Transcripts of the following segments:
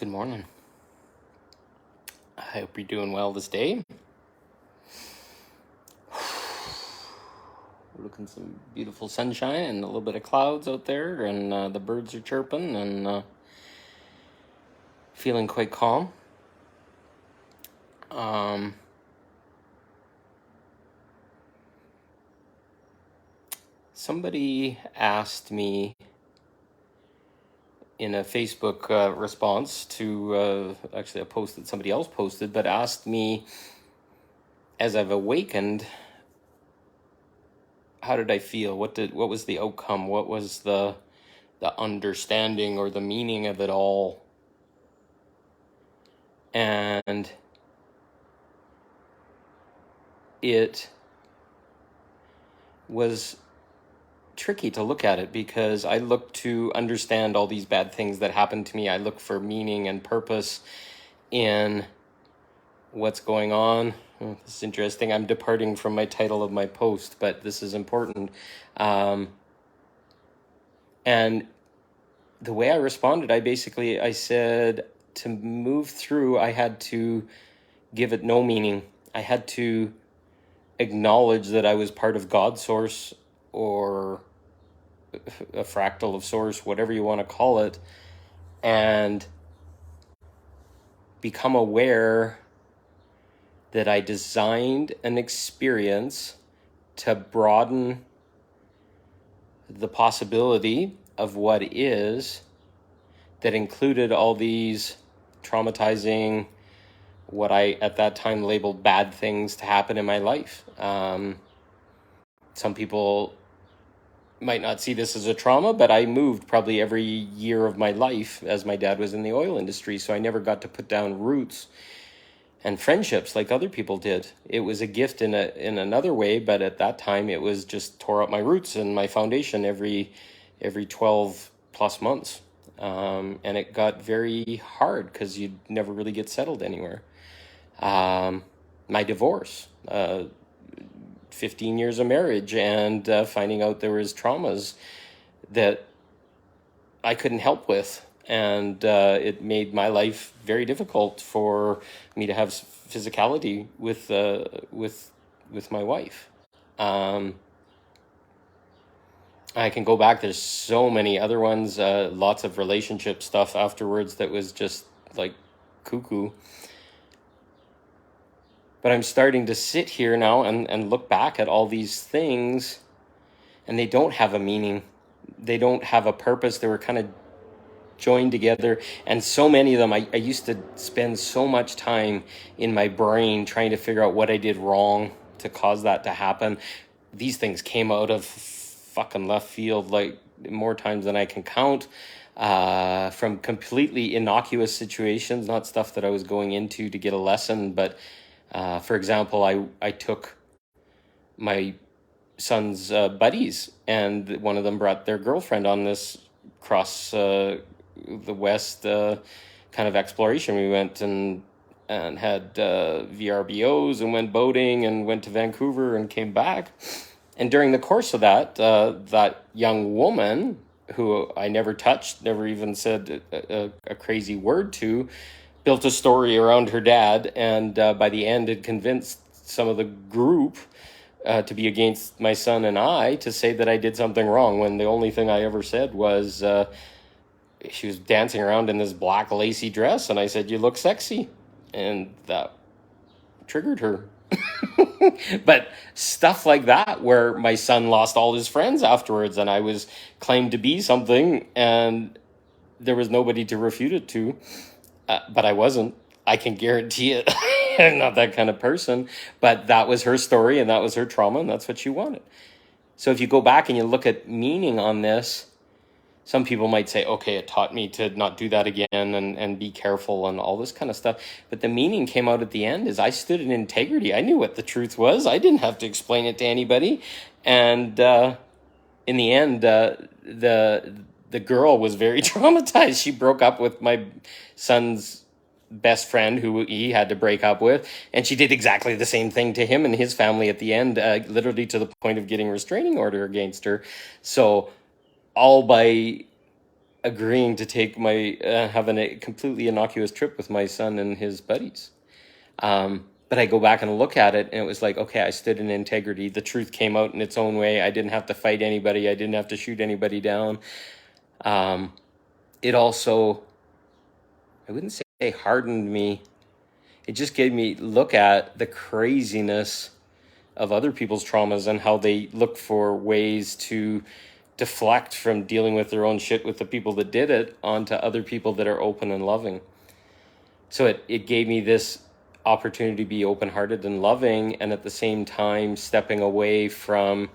Good morning. I hope you're doing well this day. We're looking some beautiful sunshine and a little bit of clouds out there, and the birds are chirping and feeling quite calm. Somebody asked me in a Facebook response to actually a post that somebody else posted, but asked me, as I've awakened, how did I feel? What was the outcome? What was the understanding or the meaning of it all? And it was tricky to look at it because I look to understand all these bad things that happen to me. I look for meaning and purpose in what's going on. This is interesting. I'm departing from my title of my post, but this is important. And the way I responded, I said to move through, I had to give it no meaning. I had to acknowledge that I was part of God's source, or a fractal of source, whatever you want to call it, and become aware that I designed an experience to broaden the possibility of what is, that included all these traumatizing, what I at that time labeled bad things to happen in my life. Some people might not see this as a trauma, but I moved probably every year of my life as my dad was in the oil industry, so I never got to put down roots and friendships like other people did. It was a gift in another way, but at that time it was just tore up my roots and my foundation every 12 plus months. And it got very hard because you never really get settled anywhere. My divorce, 15 years of marriage, and finding out there was traumas that I couldn't help with. And it made my life very difficult for me to have physicality with my wife. I can go back. There's so many other ones, lots of relationship stuff afterwards that was just like cuckoo. But I'm starting to sit here now and look back at all these things, and they don't have a meaning. They don't have a purpose. They were kind of joined together. And so many of them, I used to spend so much time in my brain trying to figure out what I did wrong to cause that to happen. These things came out of fucking left field, like more times than I can count, from completely innocuous situations, not stuff that I was going into to get a lesson, but for example, I took my son's buddies, and one of them brought their girlfriend on this cross the West kind of exploration. We went and had VRBOs and went boating and went to Vancouver and came back. And during the course of that, that young woman, who I never touched, never even said a crazy word to, built a story around her dad, and by the end had convinced some of the group to be against my son and I, to say that I did something wrong, when the only thing I ever said was she was dancing around in this black lacy dress, and I said, "You look sexy," and that triggered her. But stuff like that, where my son lost all his friends afterwards, and I was claimed to be something, and there was nobody to refute it to. But I wasn't. I can guarantee it. I'm not that kind of person. But that was her story, and that was her trauma, and that's what she wanted. So if you go back and you look at meaning on this, some people might say, okay, it taught me to not do that again and be careful and all this kind of stuff. But the meaning came out at the end is I stood in integrity. I knew what the truth was. I didn't have to explain it to anybody. And in the end, the girl was very traumatized. She broke up with my son's best friend, who he had to break up with, and she did exactly the same thing to him and his family at the end, literally to the point of getting restraining order against her. So all by agreeing to take my having a completely innocuous trip with my son and his buddies. But I go back and look at it, and it was like, okay, I stood in integrity. The truth came out in its own way. I didn't have to fight anybody. I didn't have to shoot anybody down. It also, I wouldn't say hardened me. It just gave me look at the craziness of other people's traumas and how they look for ways to deflect from dealing with their own shit with the people that did it onto other people that are open and loving. So it gave me this opportunity to be open-hearted and loving, and at the same time stepping away from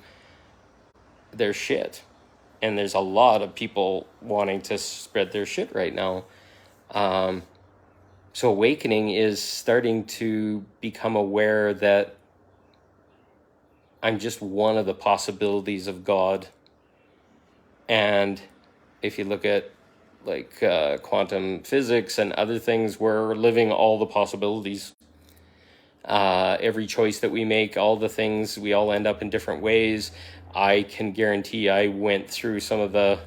their shit. And there's a lot of people wanting to spread their shit right now. So awakening is starting to become aware that I'm just one of the possibilities of God. And if you look at like quantum physics and other things, we're living all the possibilities. Every choice that we make, all the things, we all end up in different ways. I can guarantee I went through some of the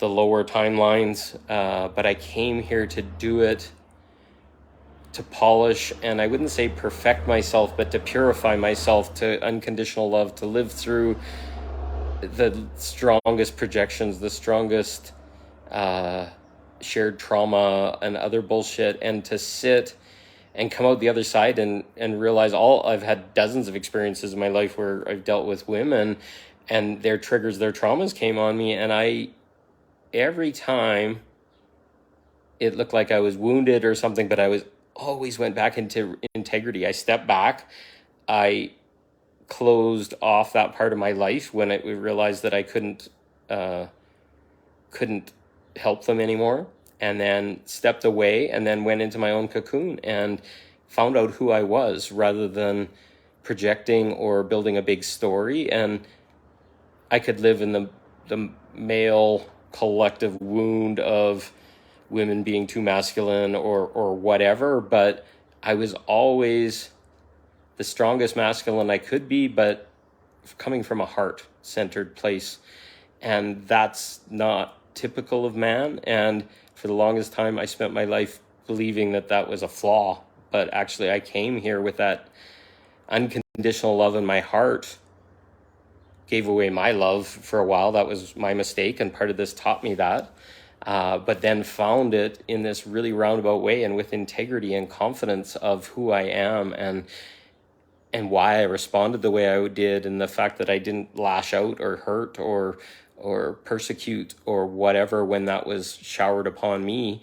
lower timelines, but I came here to do it, to polish, and I wouldn't say perfect myself, but to purify myself to unconditional love, to live through the strongest projections, the strongest shared trauma and other bullshit, and to sit and come out the other side and realize I've had dozens of experiences in my life where I've dealt with women and their triggers, their traumas came on me, and every time it looked like I was wounded or something, but I always went back into integrity. I stepped back. I closed off that part of my life when we realized that I couldn't help them anymore, and then stepped away and then went into my own cocoon and found out who I was rather than projecting or building a big story. And I could live in the male collective wound of women being too masculine or whatever, but I was always the strongest masculine I could be, but coming from a heart-centered place. And that's not typical of man. And for the longest time, I spent my life believing that that was a flaw. But actually, I came here with that unconditional love in my heart, gave away my love for a while. That was my mistake, and part of this taught me that. But then found it in this really roundabout way and with integrity and confidence of who I am and why I responded the way I did, and the fact that I didn't lash out or hurt or persecute or whatever when that was showered upon me,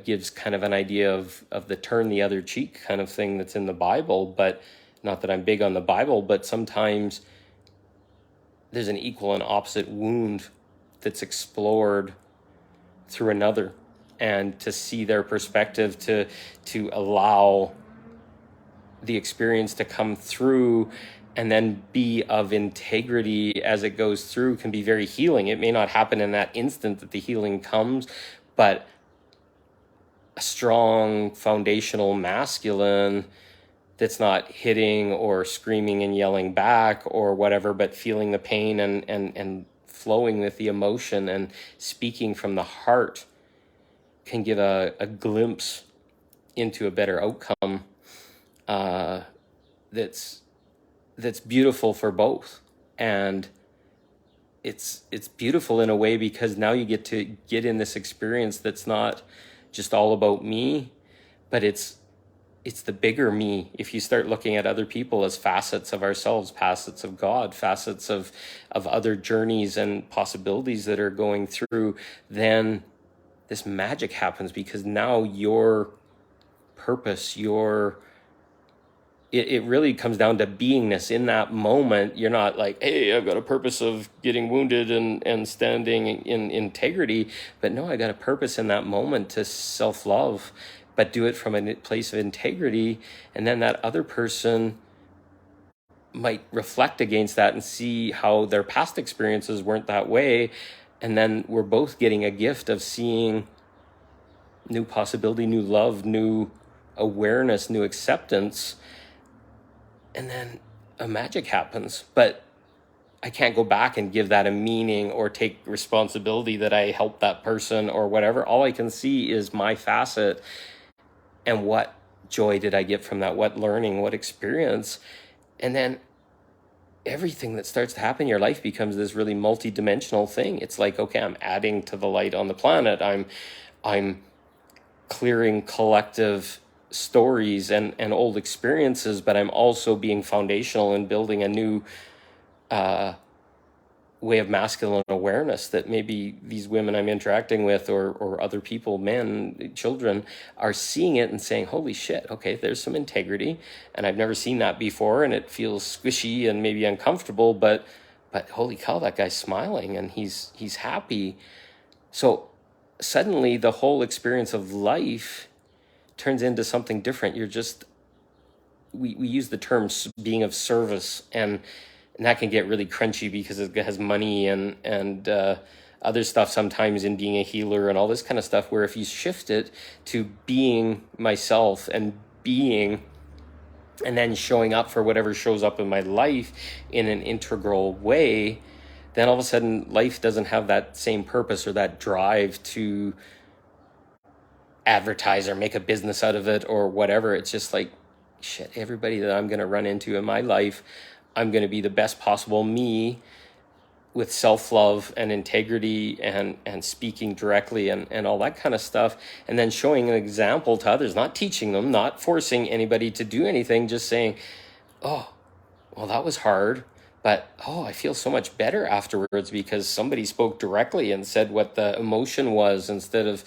gives kind of an idea of the turn the other cheek kind of thing that's in the Bible. But not that I'm big on the Bible, but sometimes there's an equal and opposite wound that's explored through another, and to see their perspective, to allow the experience to come through and then be of integrity as it goes through can be very healing. It may not happen in that instant that the healing comes, but a strong foundational masculine that's not hitting or screaming and yelling back or whatever, but feeling the pain and flowing with the emotion and speaking from the heart can give a glimpse into a better outcome that's beautiful for both. And it's beautiful in a way because now you get to get in this experience that's not just all about me, but it's the bigger me. If you start looking at other people as facets of ourselves, facets of God, facets of other journeys and possibilities that are going through, then this magic happens, because now your purpose, it really comes down to beingness in that moment. You're not like, hey, I've got a purpose of getting wounded and standing in integrity, but no, I got a purpose in that moment to self-love, but do it from a place of integrity. And then that other person might reflect against that and see how their past experiences weren't that way. And then we're both getting a gift of seeing new possibility, new love, new awareness, new acceptance. And then a magic happens. But I can't go back and give that a meaning or take responsibility that I helped that person or whatever. All I can see is my facet, and what joy did I get from that? What learning, what experience? And then everything that starts to happen in your life becomes this really multi-dimensional thing. It's like, okay, I'm adding to the light on the planet. I'm clearing collective stories and old experiences, but I'm also being foundational in building a new way of masculine awareness that maybe these women I'm interacting with, or other people, men, children, are seeing it and saying, holy shit, okay, there's some integrity, and I've never seen that before, and it feels squishy and maybe uncomfortable, but holy cow, that guy's smiling and he's happy. So suddenly the whole experience of life turns into something different. You're just, we use the term being of service, and that can get really crunchy because it has money and other stuff sometimes in being a healer and all this kind of stuff, where if you shift it to being myself and being, and then showing up for whatever shows up in my life in an integral way, then all of a sudden life doesn't have that same purpose or that drive to advertise or make a business out of it or whatever. It's just like, shit, everybody that I'm going to run into in my life, I'm going to be the best possible me, with self-love and integrity and speaking directly and all that kind of stuff. And then showing an example to others, not teaching them, not forcing anybody to do anything, just saying, oh, well, that was hard, but oh, I feel so much better afterwards because somebody spoke directly and said what the emotion was, instead of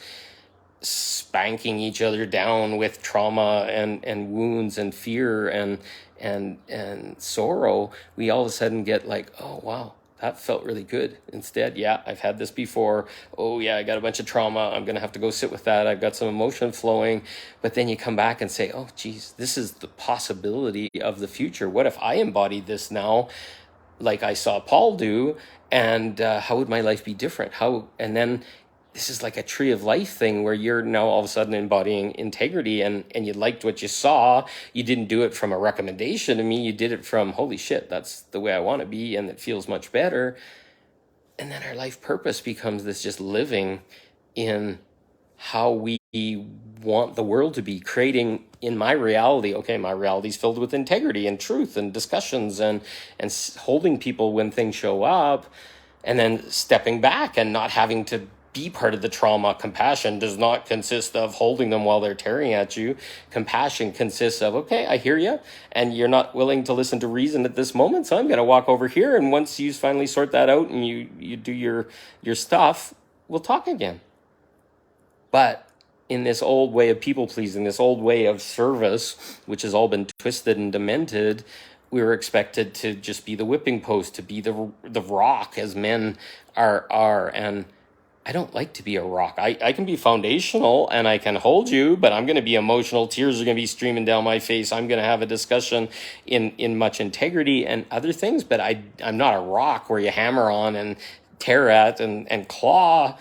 spanking each other down with trauma and wounds and fear and sorrow. We all of a sudden get like, oh wow, that felt really good. Instead, yeah, I've had this before. Oh yeah, I got a bunch of trauma. I'm gonna have to go sit with that. I've got some emotion flowing. But then you come back and say, oh geez, this is the possibility of the future. What if I embodied this now, like I saw Paul do, and how would my life be different? And then this is like a tree of life thing, where you're now all of a sudden embodying integrity, and you liked what you saw. You didn't do it from a recommendation to me. You did it from, holy shit, that's the way I want to be, and it feels much better. And then our life purpose becomes this just living in how we want the world to be, creating in my reality. Okay, my reality is filled with integrity and truth and discussions and holding people when things show up, and then stepping back and not having to be part of the trauma. Compassion does not consist of holding them while they're tearing at you. Compassion consists of, okay, I hear you, and you're not willing to listen to reason at this moment, so I'm going to walk over here, and once you finally sort that out and you do your stuff, we'll talk again. But in this old way of people pleasing, this old way of service, which has all been twisted and demented, we were expected to just be the whipping post, to be the rock, as men are. And I don't like to be a rock. I can be foundational and I can hold you, but I'm going to be emotional. Tears are going to be streaming down my face. I'm going to have a discussion in much integrity and other things, but I'm not a rock where you hammer on and tear at and claw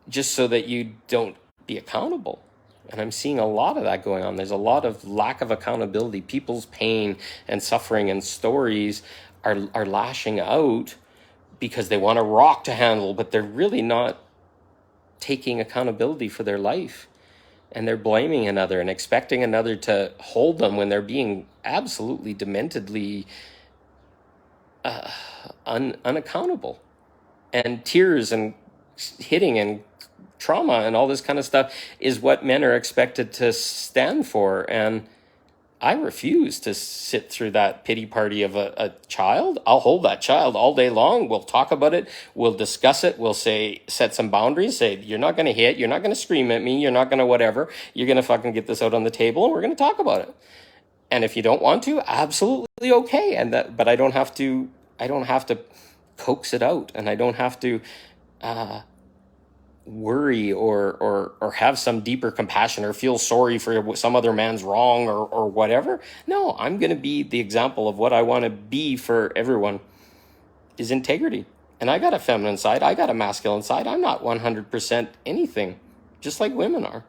just so that you don't be accountable. And I'm seeing a lot of that going on. There's a lot of lack of accountability. People's pain and suffering and stories are lashing out because they want a rock to handle, but they're really not taking accountability for their life, and they're blaming another and expecting another to hold them when they're being absolutely dementedly unaccountable. And tears and hitting and trauma and all this kind of stuff is what men are expected to stand for. And I refuse to sit through that pity party of a child. I'll hold that child all day long. We'll talk about it. We'll discuss it. We'll set some boundaries. Say, you're not going to hit. You're not going to scream at me. You're not going to whatever. You're going to fucking get this out on the table, and we're going to talk about it. And if you don't want to, absolutely okay. But I don't have to coax it out, and I don't have to worry or have some deeper compassion or feel sorry for some other man's wrong or whatever. No, I'm going to be the example of what I want to be for everyone is integrity. And I got a feminine side. I got a masculine side. I'm not 100% anything, just like women are.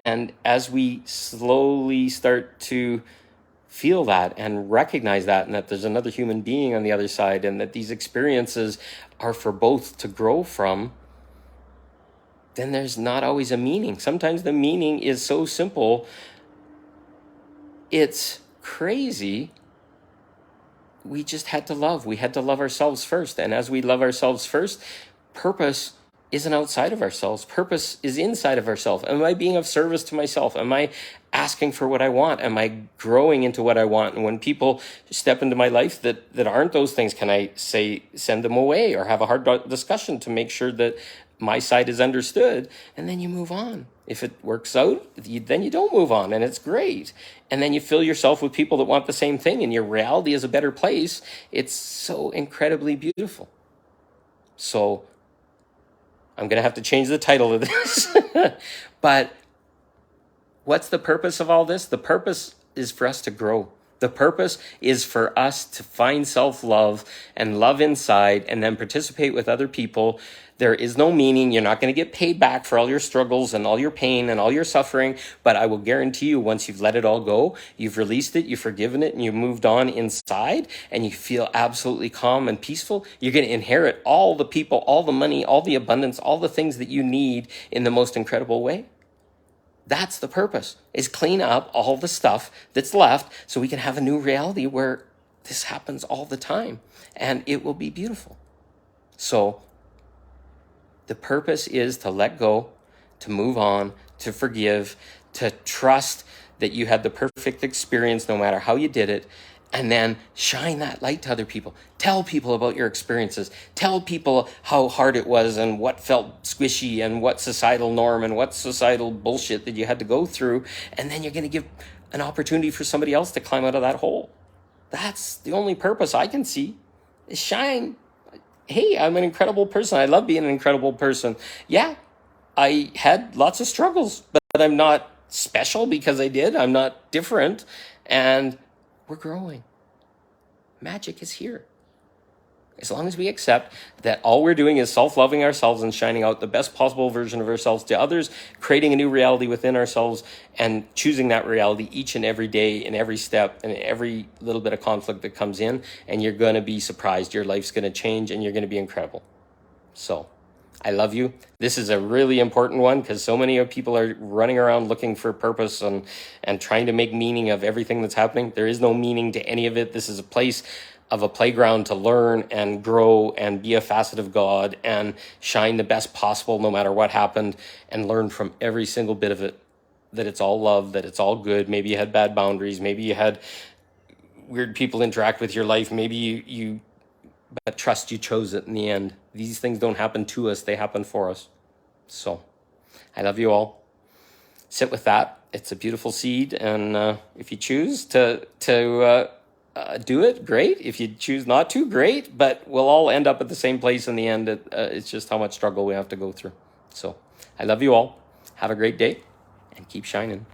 And as we slowly start to feel that and recognize that, and that there's another human being on the other side, and that these experiences are for both to grow from, then there's not always a meaning. Sometimes the meaning is so simple, it's crazy. We just had to love. We had to love ourselves first. And as we love ourselves first, purpose isn't outside of ourselves. Purpose is inside of ourselves. Am I being of service to myself? Am I asking for what I want? Am I growing into what I want? And when people step into my life that aren't those things, can I say, send them away, or have a hard discussion to make sure that my side is understood? And then you move on. If it works out, then you don't move on, and it's great. And then you fill yourself with people that want the same thing, and your reality is a better place. It's so incredibly beautiful. So I'm going to have to change the title of this. But what's the purpose of all this? The purpose is for us to grow. The purpose is for us to find self-love and love inside, and then participate with other people. There is no meaning. You're not going to get paid back for all your struggles and all your pain and all your suffering. But I will guarantee you, once you've let it all go, you've released it, you've forgiven it, and you've moved on inside, and you feel absolutely calm and peaceful, you're going to inherit all the people, all the money, all the abundance, all the things that you need in the most incredible way. That's the purpose, is clean up all the stuff that's left so we can have a new reality where this happens all the time, and it will be beautiful. So the purpose is to let go, to move on, to forgive, to trust that you had the perfect experience no matter how you did it, and then shine that light to other people. Tell people about your experiences. Tell people how hard it was, and what felt squishy, and what societal norm and what societal bullshit that you had to go through. And then you're going to give an opportunity for somebody else to climb out of that hole. That's the only purpose I can see, is shine. Hey, I'm an incredible person. I love being an incredible person. Yeah, I had lots of struggles, but I'm not special because I did. I'm not different. And we're growing. Magic is here. As long as we accept that all we're doing is self-loving ourselves and shining out the best possible version of ourselves to others, creating a new reality within ourselves, and choosing that reality each and every day, in every step, and every little bit of conflict that comes in, and you're going to be surprised. Your life's going to change, and you're going to be incredible. So I love you. This is a really important one, because so many people are running around looking for purpose and trying to make meaning of everything that's happening. There is no meaning to any of it. This is a place of a playground to learn and grow and be a facet of God and shine the best possible no matter what happened, and learn from every single bit of it that it's all love, that it's all good. Maybe you had bad boundaries. Maybe you had weird people interact with your life. Maybe you but trust you chose it in the end. These things don't happen to us. They happen for us. So I love you all. Sit with that. It's a beautiful seed. And if you choose to do it, great. If you choose not to, great. But we'll all end up at the same place in the end. It's just how much struggle we have to go through. So I love you all. Have a great day and keep shining.